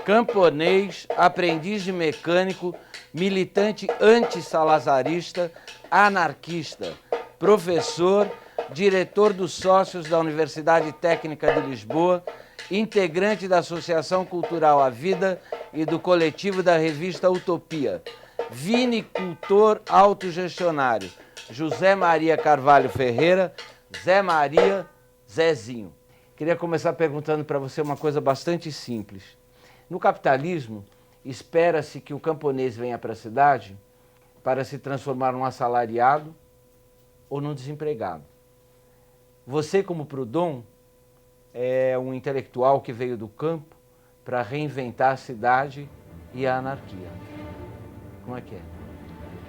camponês, aprendiz de mecânico, militante anti-salazarista, anarquista, professor, diretor dos sócios da Universidade Técnica de Lisboa, integrante da Associação Cultural A Vida e do coletivo da revista Utopia, vinicultor autogestionário, José Maria Carvalho Ferreira, Zé Maria, Zezinho. Queria começar perguntando para você uma coisa bastante simples. No capitalismo, espera-se que o camponês venha para a cidade para se transformar num assalariado ou num desempregado. Você, como Proudhon, é um intelectual que veio do campo para reinventar a cidade e a anarquia. Como é que é?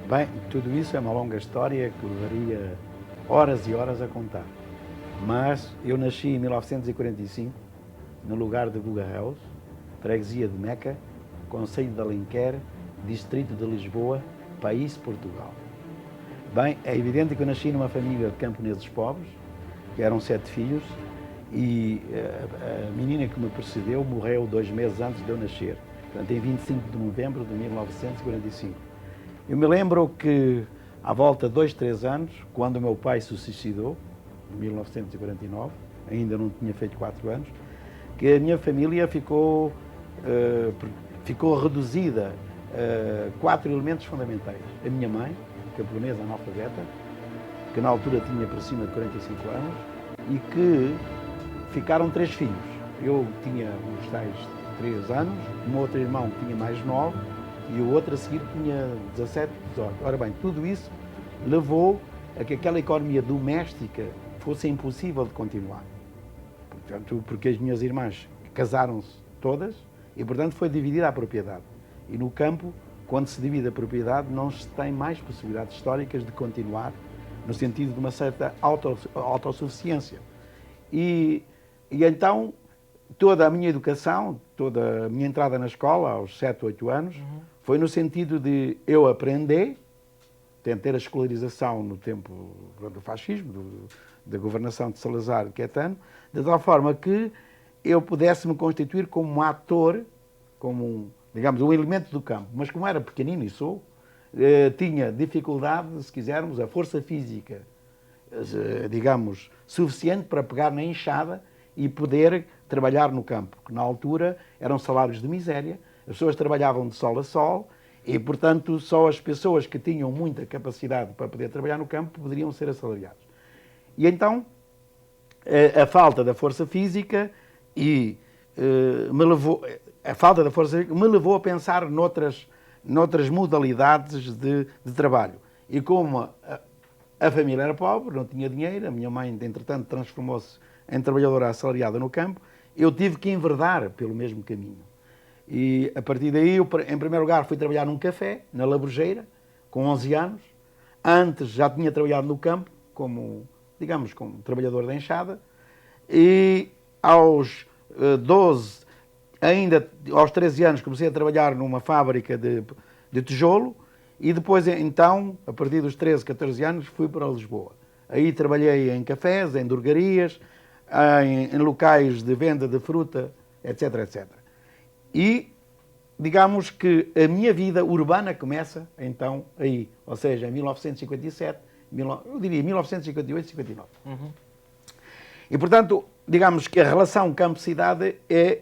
Bem, tudo isso é uma longa história que levaria horas e horas a contar. Mas eu nasci em 1945, no lugar de Bugarreus, freguesia de Meca, concelho de Alenquer, distrito de Lisboa, país Portugal. Bem, é evidente que eu nasci numa família de camponeses pobres, que eram 7 filhos, e a menina que me precedeu morreu 2 meses antes de eu nascer, portanto, em 25 de novembro de 1945. Eu me lembro que, à volta de 2, 3 anos, quando o meu pai se suicidou, em 1949, ainda não tinha feito 4 anos, que a minha família ficou reduzida a 4 elementos fundamentais. A minha mãe, camponesa analfabeta, que na altura tinha por cima de 45 anos, e que ficaram 3 filhos. Eu tinha os tais 3 anos, o meu outro irmão tinha mais 9, e o outro a seguir tinha 17, 18. Ora bem, tudo isso levou a que aquela economia doméstica fosse impossível de continuar. Portanto, porque as minhas irmãs casaram-se todas e, portanto, foi dividida a propriedade. E no campo, quando se divide a propriedade, não se tem mais possibilidades históricas de continuar no sentido de uma certa autossuficiência. E então, toda a minha educação, toda a minha entrada na escola, aos 7, 8 anos, foi no sentido de eu aprender, ter a escolarização no tempo do fascismo, da governação de Salazar e Caetano, de tal forma que eu pudesse me constituir como um ator, como digamos, um elemento do campo. Mas como era pequenino e sou, tinha dificuldade, se quisermos, a força física, digamos, suficiente para pegar na enxada e poder trabalhar no campo, que na altura eram salários de miséria, as pessoas trabalhavam de sol a sol e, portanto, só as pessoas que tinham muita capacidade para poder trabalhar no campo poderiam ser assalariados. E então, a falta da força física me levou a pensar noutras modalidades de trabalho. E como a família era pobre, não tinha dinheiro, a minha mãe, entretanto, transformou-se em trabalhadora assalariada no campo, eu tive que enverdar pelo mesmo caminho. E, a partir daí, eu, em primeiro lugar, fui trabalhar num café, na Laborjeira, com 11 anos. Antes já tinha trabalhado no campo, como trabalhador da enxada. E aos 12, ainda aos 13 anos, comecei a trabalhar numa fábrica de tijolo. E depois, então, a partir dos 13, 14 anos, fui para Lisboa. Aí trabalhei em cafés, em drogarias, em locais de venda de fruta, etc, etc. E, digamos que a minha vida urbana começa, então, aí. Ou seja, em 1957, eu diria 1958, 59. E, portanto, digamos que a relação campo-cidade é,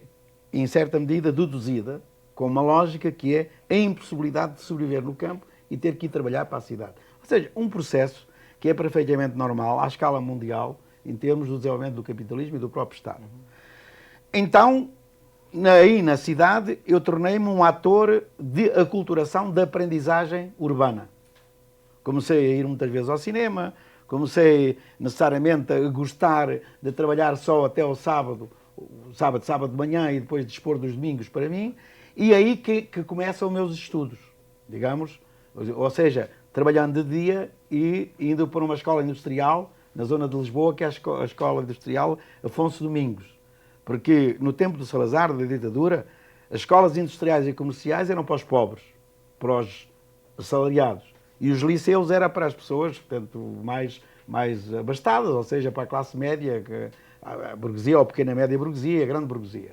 em certa medida, deduzida com uma lógica que é a impossibilidade de sobreviver no campo e ter que ir trabalhar para a cidade. Ou seja, um processo que é perfeitamente normal à escala mundial em termos do desenvolvimento do capitalismo e do próprio Estado. Então, aí na cidade, eu tornei-me um ator de aculturação da aprendizagem urbana. Comecei a ir muitas vezes ao cinema, comecei necessariamente a gostar de trabalhar só até ao sábado de manhã e depois dispor dos domingos para mim, e aí que começam os meus estudos, digamos, ou seja, trabalhando de dia e indo para uma escola industrial na zona de Lisboa, que é a Escola Industrial Afonso Domingos. Porque no tempo do Salazar, da ditadura, as escolas industriais e comerciais eram para os pobres, para os assalariados. E os liceus eram para as pessoas, portanto, mais abastadas, ou seja, para a classe média, a burguesia, ou a pequena média burguesia, a grande burguesia.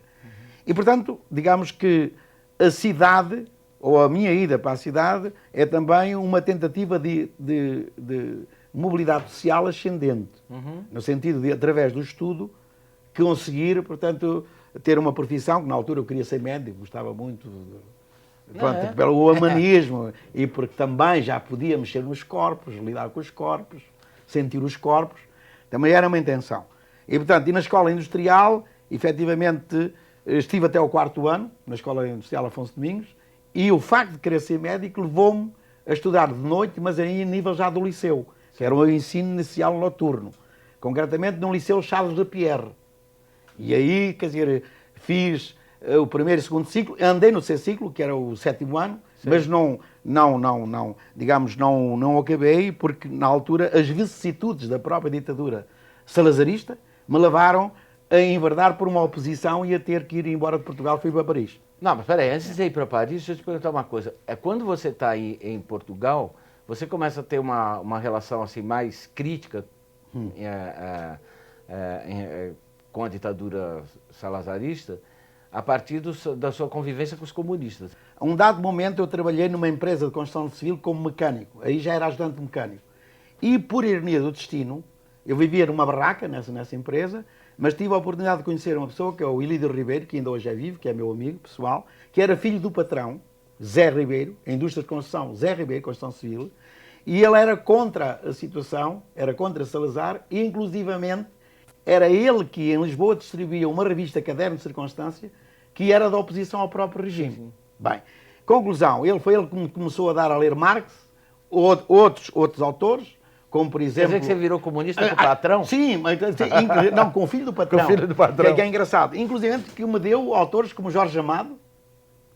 E, portanto, digamos que a cidade, ou a minha ida para a cidade, é também uma tentativa de mobilidade social ascendente, no sentido de, através do estudo, conseguir, portanto, ter uma profissão, que na altura eu queria ser médico, gostava muito, pronto, pelo humanismo, e porque também já podia mexer nos corpos, lidar com os corpos, sentir os corpos, também era uma intenção. E, portanto, e na escola industrial, efetivamente, estive até o 4º ano, na Escola Industrial Afonso Domingos, e o facto de querer ser médico levou-me a estudar de noite, mas aí a nível já do liceu, que era o ensino inicial noturno, concretamente no Liceu Charles de Pierre. E aí, quer dizer, fiz o primeiro e segundo ciclo, andei no C-ciclo, que era o 7º ano, sim, mas não acabei, porque na altura as vicissitudes da própria ditadura salazarista me levaram a enverdar por uma oposição e a ter que ir embora de Portugal, fui para Paris. Não, mas peraí, antes de ir para Paris, deixa eu te perguntar uma coisa. É quando você está aí em Portugal, você começa a ter uma relação assim mais crítica com a ditadura salazarista, a partir da sua convivência com os comunistas. A um dado momento eu trabalhei numa empresa de construção civil como mecânico, aí já era ajudante mecânico. E por ironia do destino, eu vivia numa barraca nessa empresa, mas tive a oportunidade de conhecer uma pessoa, que é o Ilídio Ribeiro, que ainda hoje é vivo, que é meu amigo pessoal, que era filho do patrão, Zé Ribeiro, a indústria de construção, Zé Ribeiro, construção civil, e ele era contra a situação, era contra Salazar, e inclusivamente era ele que em Lisboa distribuía uma revista Caderno de Circunstância, que era da oposição ao próprio regime. Sim. Bem, conclusão, foi ele que me começou a dar a ler Marx, outros autores, como por exemplo... Quer dizer que você virou comunista com o patrão? Sim, não, com o filho do patrão. Com o filho do patrão. Que é engraçado. Inclusive que me deu autores como Jorge Amado,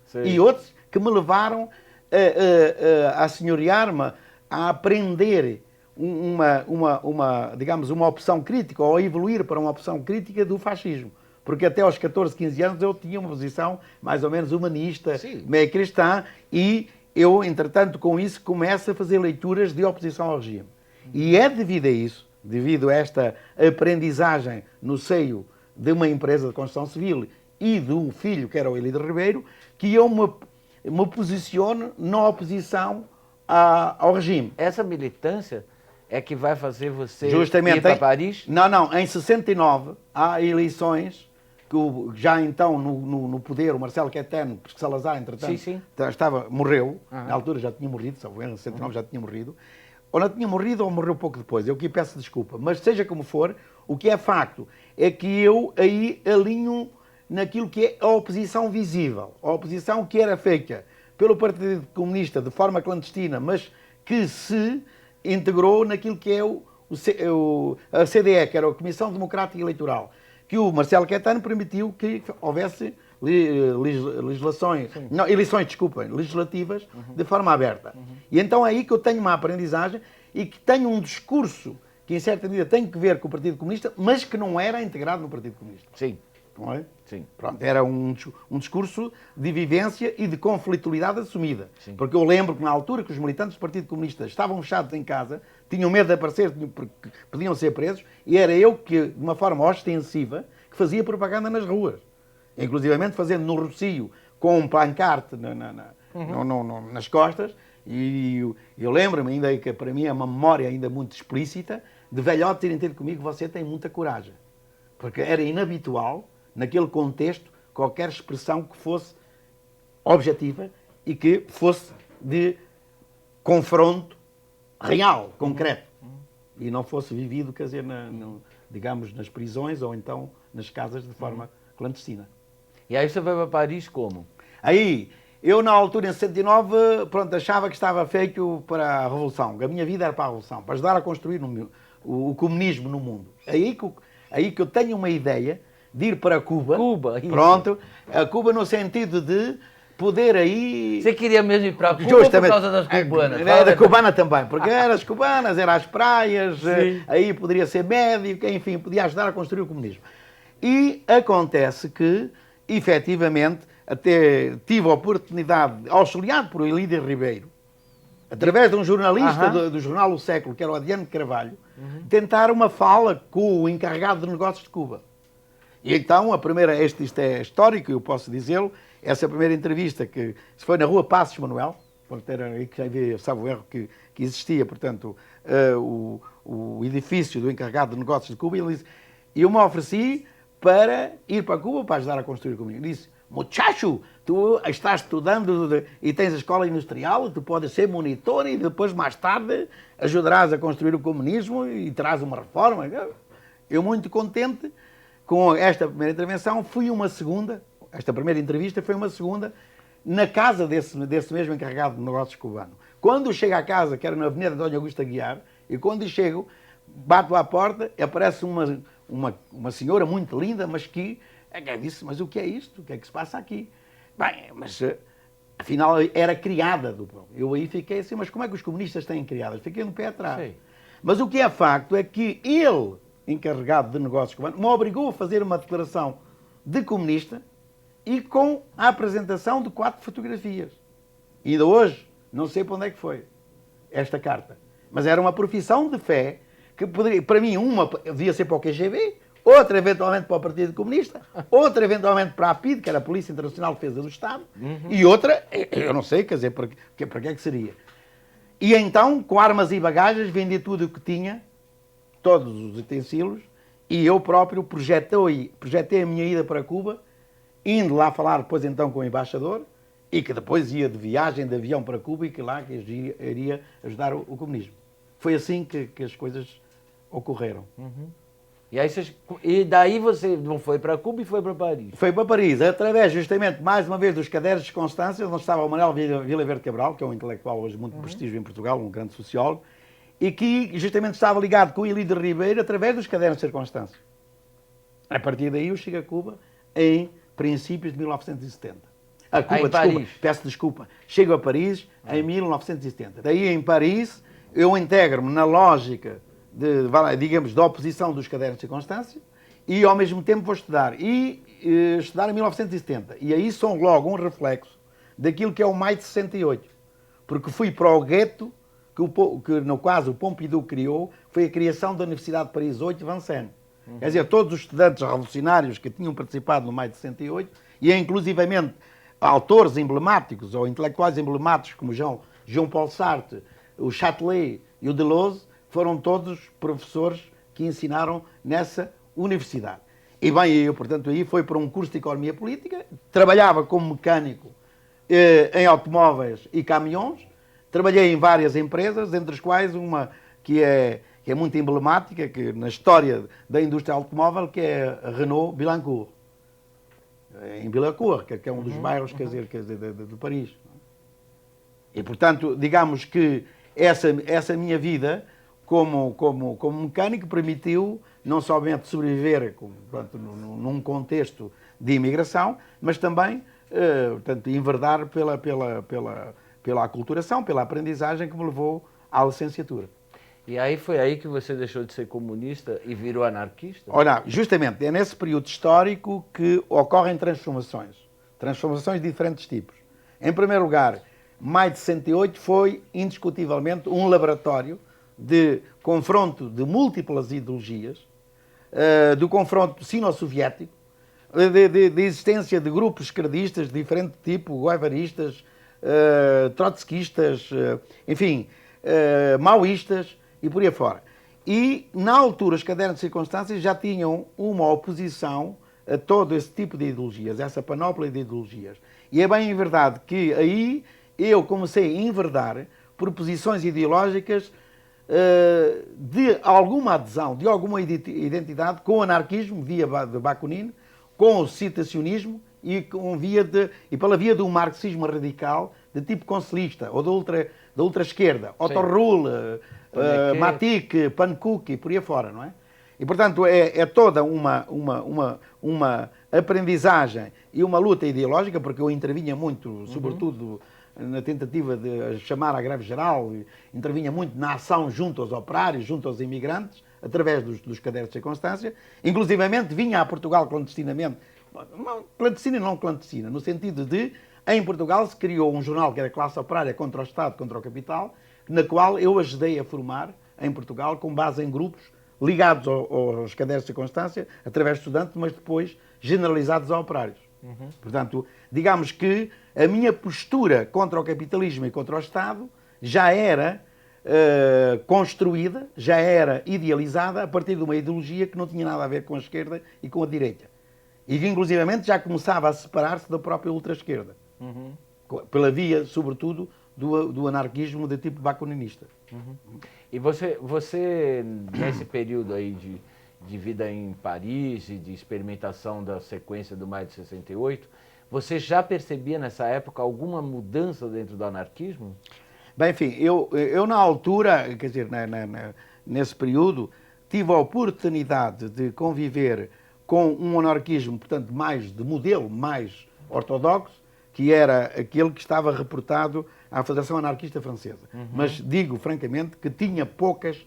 sim, e outros que me levaram a senhorear-me, a aprender digamos, uma opção crítica, ou a evoluir para uma opção crítica do fascismo. Porque até aos 14, 15 anos eu tinha uma posição mais ou menos humanista, meio cristã, e eu, entretanto, com isso, começo a fazer leituras de oposição ao regime. E é devido a isso, devido a esta aprendizagem no seio de uma empresa de construção civil e do filho, que era o Ilídio Ribeiro, que eu me posiciono na oposição ao regime. Essa militância é que vai fazer você justamente ir para Paris? Não, em 69 há eleições, que já então no poder o Marcelo Caetano, porque Salazar, entretanto, morreu, na altura já tinha morrido, em 69 já tinha morrido, ou não tinha morrido ou morreu pouco depois, eu aqui peço desculpa, mas seja como for, o que é facto é que eu aí alinho naquilo que é a oposição visível, a oposição que era feita pelo Partido Comunista de forma clandestina, mas que se integrou naquilo que é a CDE, que era a Comissão Democrática Eleitoral, que o Marcelo Caetano permitiu que houvesse eleições legislativas de forma aberta. E então é aí que eu tenho uma aprendizagem e que tenho um discurso que, em certa medida, tem que ver com o Partido Comunista, mas que não era integrado no Partido Comunista. Sim. Não é? Sim. Pronto, era um discurso de vivência e de conflitualidade assumida. Sim. Porque eu lembro que na altura que os militantes do Partido Comunista estavam fechados em casa, tinham medo de aparecer porque podiam ser presos, e era eu que, de uma forma ostensiva, que fazia propaganda nas ruas. Inclusivamente fazendo no Rocio, com um pancarte nas costas, e eu lembro-me ainda que para mim é uma memória ainda muito explícita, de velhote terem tido comigo, você tem muita coragem. Porque era inabitual, naquele contexto, qualquer expressão que fosse objetiva e que fosse de confronto real, concreto. E não fosse vivido, quer dizer, digamos, nas prisões ou então nas casas de forma clandestina. E aí você vai para Paris como? Aí, eu na altura, em 69, pronto, achava que estava feito para a Revolução. A minha vida era para a Revolução, para ajudar a construir o comunismo no mundo. Aí que eu tenho uma ideia de ir para Cuba. Cuba, isso. Pronto, a Cuba no sentido de poder aí... Você queria mesmo ir para Cuba justamente, por causa das cubanas? Da cubana também, porque eram as cubanas, eram as praias, aí poderia ser médico, enfim, podia ajudar a construir o comunismo. E acontece que, efetivamente, até tive a oportunidade, auxiliado por Ilídio Ribeiro, através de um jornalista do jornal O Século, que era o Adriano de Carvalho, tentar uma fala com o encarregado de negócios de Cuba. E então, isto é histórico, eu posso dizê-lo, essa primeira entrevista que foi na rua Passos Manuel, portanto, era aí que já havia, sabe o erro que existia, portanto, o edifício do encarregado de negócios de Cuba, e ele disse, eu me ofereci para ir para Cuba para ajudar a construir comigo. Ele disse, muchacho, tu estás estudando e tens a escola industrial, tu podes ser monitor e depois, mais tarde, ajudarás a construir o comunismo e terás uma reforma. Eu, muito contente com esta primeira intervenção, fui uma segunda, esta primeira entrevista foi uma segunda, na casa desse mesmo encarregado de negócios cubano. Quando chego à casa, que era na Avenida António Augusto Aguiar, e quando chego, bato à porta, aparece uma senhora muito linda, mas que disse, mas o que é isto? O que é que se passa aqui? Bem, mas afinal era criada do povo. Eu aí fiquei assim, mas como é que os comunistas têm criadas? Fiquei no pé atrás. Sim. Mas o que é facto é que ele, encarregado de negócios cubanos, me obrigou a fazer uma declaração de comunista e com a apresentação de 4 fotografias. E ainda hoje, não sei para onde é que foi esta carta. Mas era uma profissão de fé que poderia, para mim, uma devia ser para o QGB, outra eventualmente para o Partido Comunista, outra eventualmente para a APID, que era a Polícia Internacional de Defesa do Estado, e outra, eu não sei, quer dizer, para que é que seria. E então, com armas e bagagens, vendi tudo o que tinha, todos os utensílios, e eu próprio projetei a minha ida para Cuba, indo lá falar depois então com o embaixador, e que depois ia de viagem de avião para Cuba e que lá iria ajudar o comunismo. Foi assim que as coisas ocorreram. E daí você não foi para Cuba e foi para Paris? Foi para Paris, através justamente, mais uma vez, dos cadernos de Constância, onde estava o Manuel Vilaverde Cabral, que é um intelectual hoje muito prestígio em Portugal, um grande sociólogo, e que justamente estava ligado com o Ilídio Ribeiro através dos cadernos de circunstância. A partir daí eu chego a Cuba em princípios de 1970. A Cuba, desculpa, peço desculpa. Chego a Paris em 1970. Daí em Paris eu integro-me na lógica digamos, da oposição dos cadernos de circunstância e ao mesmo tempo vou estudar. E estudar em 1970. E aí são logo um reflexo daquilo que é o maio de 68. Porque fui para o gueto que no caso o Pompidou criou, foi a criação da Universidade de Paris 8 de Vincennes. Quer dizer, todos os estudantes revolucionários que tinham participado no maio de 68 e inclusivamente autores emblemáticos ou intelectuais emblemáticos como João Paul Sartre, o Châtelet e o Deleuze, foram todos professores que ensinaram nessa universidade. E bem, eu, portanto, aí foi para um curso de Economia Política, trabalhava como mecânico em automóveis e caminhões, trabalhei em várias empresas, entre as quais uma que é muito emblemática que na história da indústria automóvel, que é a Renault Billancourt. Em Billancourt, que é um dos bairros quer dizer, de Paris. E, portanto, digamos que essa minha vida como mecânico permitiu não somente sobreviver portanto, num contexto de imigração, mas também portanto, enverdar pela aculturação, pela aprendizagem que me levou à licenciatura. E aí foi aí que você deixou de ser comunista e virou anarquista? Olha, justamente, é nesse período histórico que ocorrem transformações de diferentes tipos. Em primeiro lugar, maio de 68 foi indiscutivelmente um laboratório de confronto de múltiplas ideologias, do confronto sino-soviético, de existência de grupos esquerdistas de diferente tipo, guevaristas, trotskistas, enfim, maoístas e por aí fora. E, na altura, os cadernos de circunstâncias já tinham uma oposição a todo esse tipo de ideologias, essa panóplia de ideologias. E é bem verdade que aí eu comecei a enverdar por posições ideológicas de alguma adesão, de alguma identidade com o anarquismo, via de Bakunin, com o citacionismo e pela via do marxismo radical de tipo concelista ou da ultra-esquerda, Otto Rull, Matic, Pankouk e por aí fora, não é? E, portanto, é toda uma aprendizagem e uma luta ideológica, porque eu intervinha muito, sobretudo na tentativa de chamar à greve geral, intervinha muito na ação junto aos operários, junto aos imigrantes, através dos cadernos de circunstância. Inclusivamente vinha a Portugal clandestinamente, clandestina e não clandestina, no sentido de, em Portugal se criou um jornal que era Classe Operária contra o Estado, contra o Capital, na qual eu ajudei a formar, em Portugal, com base em grupos ligados aos cadernos de circunstância, através de estudantes, mas depois generalizados a operários. Portanto, digamos que a minha postura contra o capitalismo e contra o Estado já era construída, já era idealizada a partir de uma ideologia que não tinha nada a ver com a esquerda e com a direita. E que, inclusivamente, já começava a separar-se da própria ultra-esquerda. Pela via, sobretudo, do anarquismo de tipo bakuninista. E você, nesse período aí de vida em Paris e de experimentação da sequência do Maio de 68, você já percebia nessa época alguma mudança dentro do anarquismo? Bem, enfim, eu na altura, quer dizer, nesse período, tive a oportunidade de conviver com um anarquismo, portanto, mais de modelo, mais ortodoxo, que era aquele que estava reportado à Federação Anarquista Francesa. Mas digo, francamente, que tinha poucas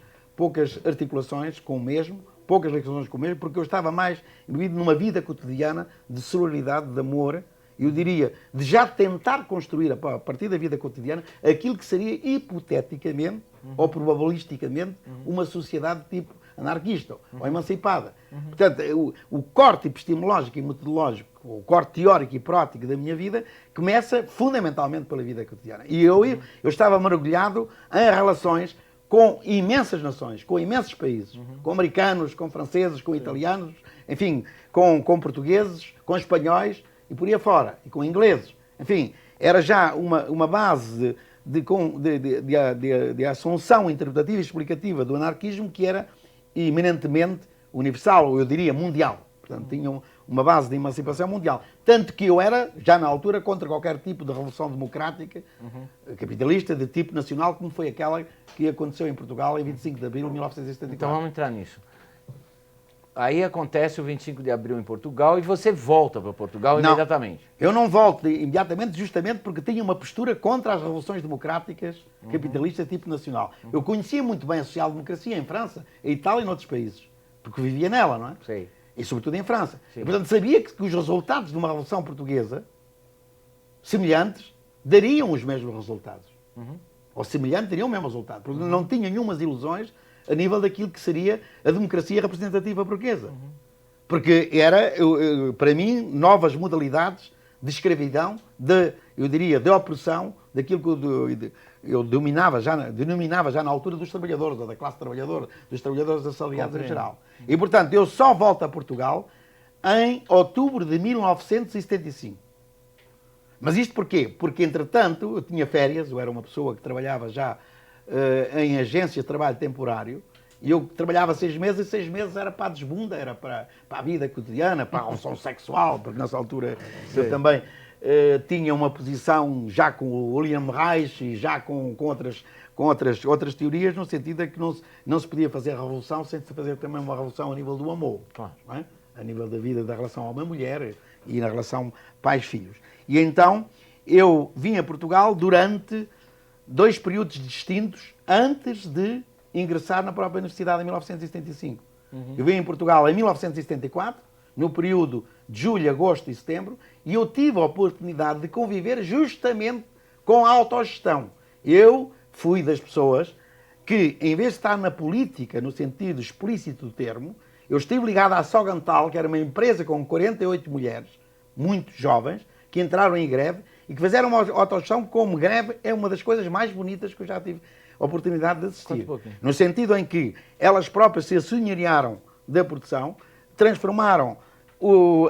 articulações com o mesmo, poucas ligações com o mesmo, porque eu estava mais imbuído numa vida cotidiana de sororidade, de amor, eu diria, de já tentar construir, a partir da vida cotidiana, aquilo que seria hipoteticamente ou probabilisticamente uma sociedade de tipo anarquista ou emancipada. Portanto, o corte epistemológico e metodológico, o corte teórico e prático da minha vida começa fundamentalmente pela vida cotidiana. E eu estava mergulhado em relações com imensas nações, com imensos países, com americanos, com franceses, com italianos, enfim, com portugueses, com espanhóis e por aí afora, e com ingleses. Enfim, era já uma base de assunção interpretativa e explicativa do anarquismo que era eminentemente universal, ou eu diria mundial. Portanto, tinham uma base de emancipação mundial. Tanto que eu era, já na altura, contra qualquer tipo de revolução democrática, capitalista, de tipo nacional, como foi aquela que aconteceu em Portugal em 25 de abril de 1974. Então vamos entrar nisso. Aí acontece o 25 de abril em Portugal e você volta para Portugal imediatamente. Eu não volto imediatamente justamente porque tinha uma postura contra as revoluções democráticas capitalistas de tipo nacional. Eu conhecia muito bem a social-democracia em França, em Itália e noutros países, porque vivia nela, não é? Sei. E sobretudo em França. Sim. E, portanto, sabia que os resultados de uma revolução portuguesa, semelhantes, dariam os mesmos resultados. Ou semelhantes, dariam o mesmo resultado. Porque não tinha nenhumas ilusões a nível daquilo que seria a democracia representativa portuguesa. Porque era, para mim, novas modalidades de escravidão, eu diria, de opressão, daquilo que eu denominava já na altura dos trabalhadores, ou da classe trabalhadora, dos trabalhadores assalariados em geral. E, portanto, eu só volto a Portugal em outubro de 1975. Mas isto porquê? Porque, entretanto, eu tinha férias, eu era uma pessoa que trabalhava já em agência de trabalho temporário, e eu trabalhava 6 meses, e 6 meses era para a desbunda, era para a vida cotidiana, para a relação sexual, porque nessa altura eu também tinha uma posição já com o William Reich e já com outras teorias, no sentido de que não se podia fazer a revolução sem se fazer também uma revolução a nível do amor, Claro. não é? A nível da vida, da relação homem-mulher e na relação pais-filhos. E então eu vim a Portugal durante 2 períodos distintos antes de ingressar na própria universidade em 1975. Eu vim em Portugal em 1974, no período de julho, agosto e setembro, e eu tive a oportunidade de conviver justamente com a autogestão. Eu fui das pessoas que, em vez de estar na política, no sentido explícito do termo, eu estive ligado à Sogantal, que era uma empresa com 48 mulheres, muito jovens, que entraram em greve e que fizeram uma autogestão como greve é uma das coisas mais bonitas que eu já tive a oportunidade de assistir. No sentido em que elas próprias se assenhorearam da produção, transformaram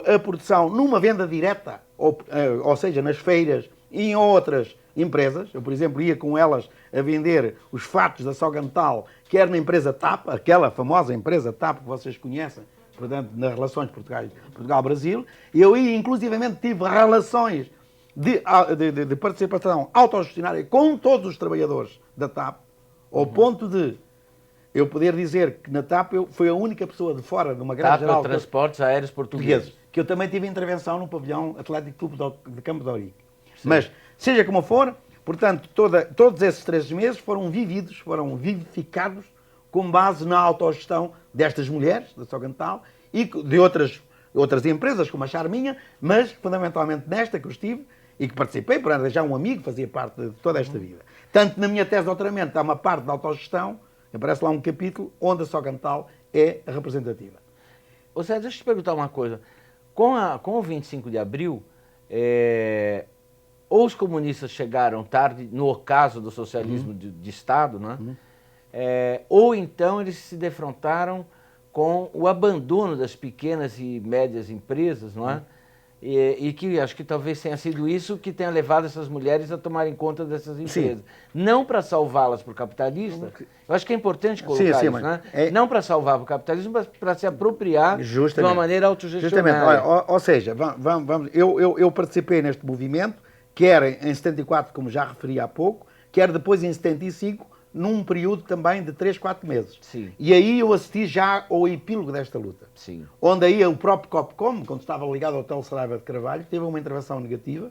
a produção numa venda direta, ou seja, nas feiras e em outras empresas. Eu, por exemplo, ia com elas a vender os fatos da Sogantal, quer na empresa TAP, aquela famosa empresa TAP que vocês conhecem, portanto, nas relações Portugal-Brasil. Eu ia, inclusivamente, tive relações de participação autogestionária com todos os trabalhadores da TAP, ao ponto de eu poder dizer que na TAP eu fui a única pessoa de fora de uma greve TAP geral... Transportes Aéreos Portugueses. Que eu também tive intervenção no pavilhão Atlético Clube de Campo de Ourique. Mas, seja como for, portanto, todos esses 3 meses foram vivificados com base na autogestão destas mulheres, da Sogantal, e de outras empresas, como a Charminha, mas fundamentalmente nesta que eu estive e que participei, por já um amigo fazia parte de toda esta vida. Tanto na minha tese de doutoramento há uma parte de autogestão Aparece lá um capítulo onde a Socantal é representativa. Ô Zé, deixa eu te perguntar uma coisa. Com o 25 de abril, ou os comunistas chegaram tarde, no ocaso do socialismo de Estado, né? Ou então eles se defrontaram com o abandono das pequenas e médias empresas, não é? E que acho que talvez tenha sido isso que tenha levado essas mulheres a tomarem conta dessas empresas. Sim. Não para salvá-las para o capitalista, eu acho que é importante colocar isso, né? Não para salvar para o capitalismo, mas para se apropriar de uma maneira autogestionária. Ou seja, eu participei neste movimento, quer em 74, como já referi há pouco, quer depois em 75, num período também de 3, 4 meses. Sim. E aí eu assisti já ao epílogo desta luta. Sim. Onde aí o próprio Copcom, quando estava ligado ao Hotel Saraiva de Carvalho, teve uma intervenção negativa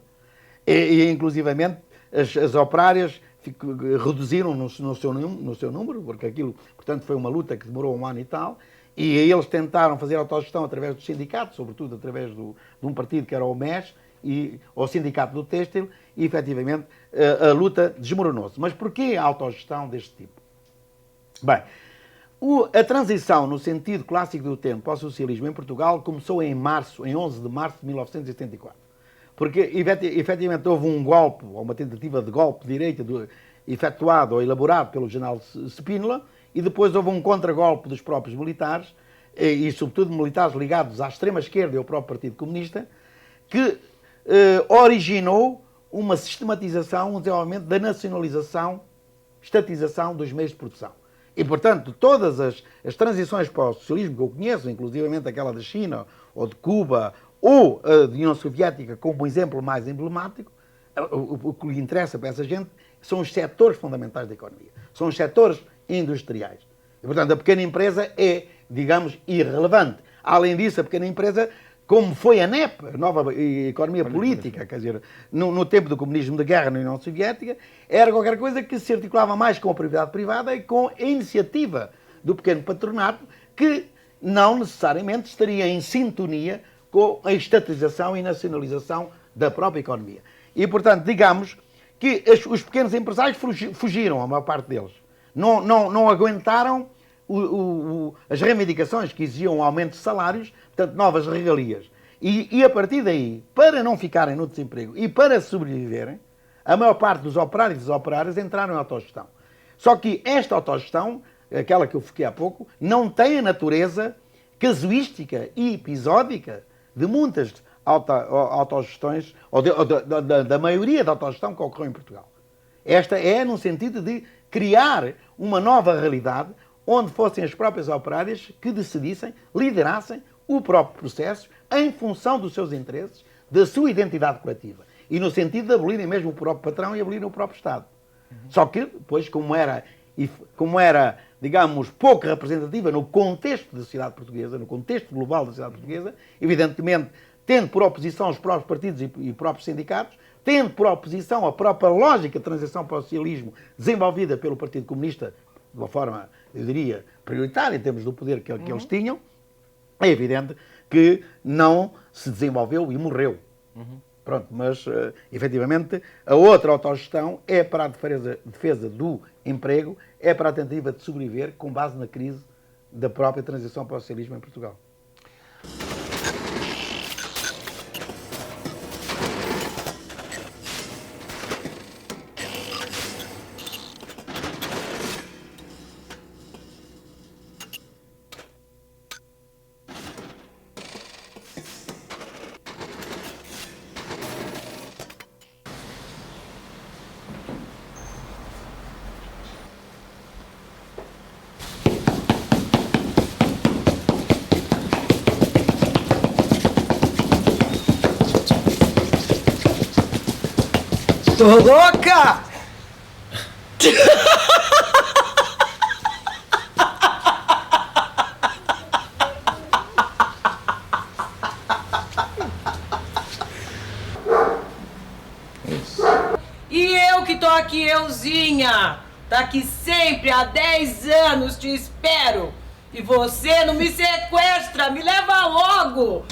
e inclusivamente as operárias reduziram no seu número, porque aquilo, portanto, foi uma luta que demorou 1 ano e tal, e aí eles tentaram fazer autogestão através dos sindicatos, sobretudo através de um partido que era o MES, e ao Sindicato do Têxtil, e efetivamente a luta desmoronou-se. Mas porquê a autogestão deste tipo? Bem, a transição no sentido clássico do termo para o socialismo em Portugal começou em 11 de março de 1974. Porque efetivamente houve um golpe, ou uma tentativa de golpe de direita efetuado ou elaborado pelo general Spínola, e depois houve um contragolpe dos próprios militares, e sobretudo militares ligados à extrema-esquerda e ao próprio Partido Comunista, que originou uma sistematização, um desenvolvimento da nacionalização, estatização dos meios de produção. E, portanto, todas as transições para o socialismo que eu conheço, inclusivamente aquela da China, ou de Cuba, ou a da União Soviética, como exemplo mais emblemático, o que lhe interessa para essa gente são os setores fundamentais da economia. São os setores industriais. E, portanto, a pequena empresa é, digamos, irrelevante. Além disso, a pequena empresa, como foi a NEP, a nova economia política, quer dizer, no tempo do comunismo de guerra na União Soviética, era qualquer coisa que se articulava mais com a propriedade privada e com a iniciativa do pequeno patronato, que não necessariamente estaria em sintonia com a estatização e nacionalização da própria economia. E, portanto, digamos que os pequenos empresários fugiram, a maior parte deles. Não aguentaram as reivindicações que exigiam um aumento de salários, portanto, novas regalias. E a partir daí, para não ficarem no desemprego e para sobreviverem, a maior parte dos operários e das operárias entraram em autogestão. Só que esta autogestão, aquela que eu foquei há pouco, não tem a natureza casuística e episódica de muitas autogestões, ou da maioria da autogestão que ocorreu em Portugal. Esta é no sentido de criar uma nova realidade onde fossem as próprias operárias que decidissem, liderassem o próprio processo em função dos seus interesses, da sua identidade coletiva. E no sentido de abolirem mesmo o próprio patrão e abolirem o próprio Estado. Só que, depois, como era, digamos, pouco representativa no contexto da sociedade portuguesa, no contexto global da sociedade portuguesa, evidentemente, tendo por oposição os próprios partidos e próprios sindicatos, tendo por oposição a própria lógica de transição para o socialismo desenvolvida pelo Partido Comunista de uma forma, eu diria, prioritária em termos do poder que eles tinham, é evidente que não se desenvolveu e morreu. Pronto, mas, efetivamente, a outra autogestão é para a defesa do emprego, é para a tentativa de sobreviver com base na crise da própria transição para o socialismo em Portugal. Tô louca! E eu que tô aqui, euzinha! Tá aqui sempre há 10 anos, te espero! E você não me sequestra, me leva logo!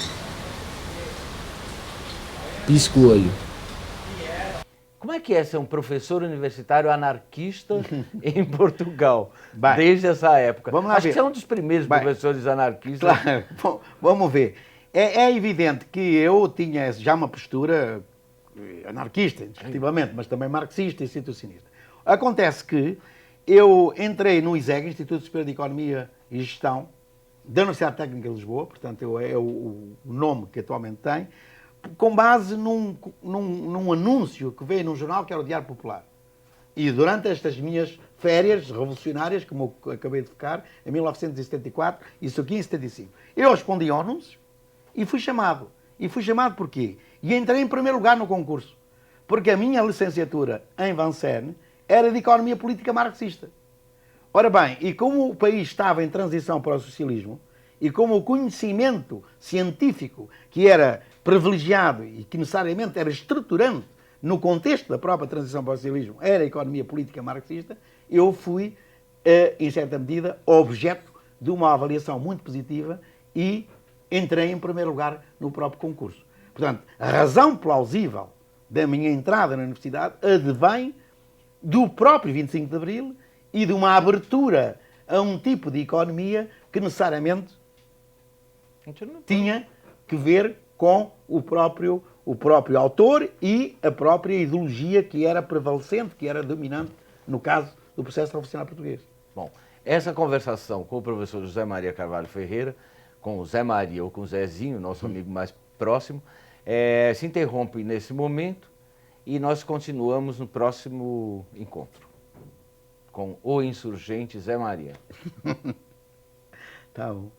Pisca o olho. Como é que é ser um professor universitário anarquista em Portugal, Bem, desde essa época? vamos lá Acho ver. que você é um dos primeiros Bem, professores anarquistas. Claro, bom, vamos ver. É evidente que eu tinha já uma postura anarquista, indiscutivelmente, mas também marxista e situacionista. Acontece que eu entrei no ISEG, Instituto Superior de Economia e Gestão, da Universidade Técnica de Lisboa, portanto é o nome que atualmente tem, com base num anúncio que veio num jornal que era o Diário Popular. E durante estas minhas férias revolucionárias, como eu acabei de ficar, em 1974, isso aqui em 75, eu respondi ao anúncio e fui chamado. E fui chamado porquê? E entrei em primeiro lugar no concurso. Porque a minha licenciatura em Vincennes era de Economia Política Marxista. Ora bem, e como o país estava em transição para o socialismo, e como o conhecimento científico que era privilegiado e que necessariamente era estruturante no contexto da própria transição para o socialismo, era a economia política marxista, eu fui, em certa medida, objeto de uma avaliação muito positiva e entrei em primeiro lugar no próprio concurso. Portanto, a razão plausível da minha entrada na universidade advém do próprio 25 de Abril e de uma abertura a um tipo de economia que necessariamente tinha que ver com o próprio autor e a própria ideologia que era prevalecente, que era dominante, no caso do processo revolucionário português. Bom, essa conversação com o professor José Maria Carvalho Ferreira, com o Zé Maria ou com o Zezinho, nosso amigo mais próximo, se interrompe nesse momento e nós continuamos no próximo encontro com o insurgente Zé Maria. Tá bom.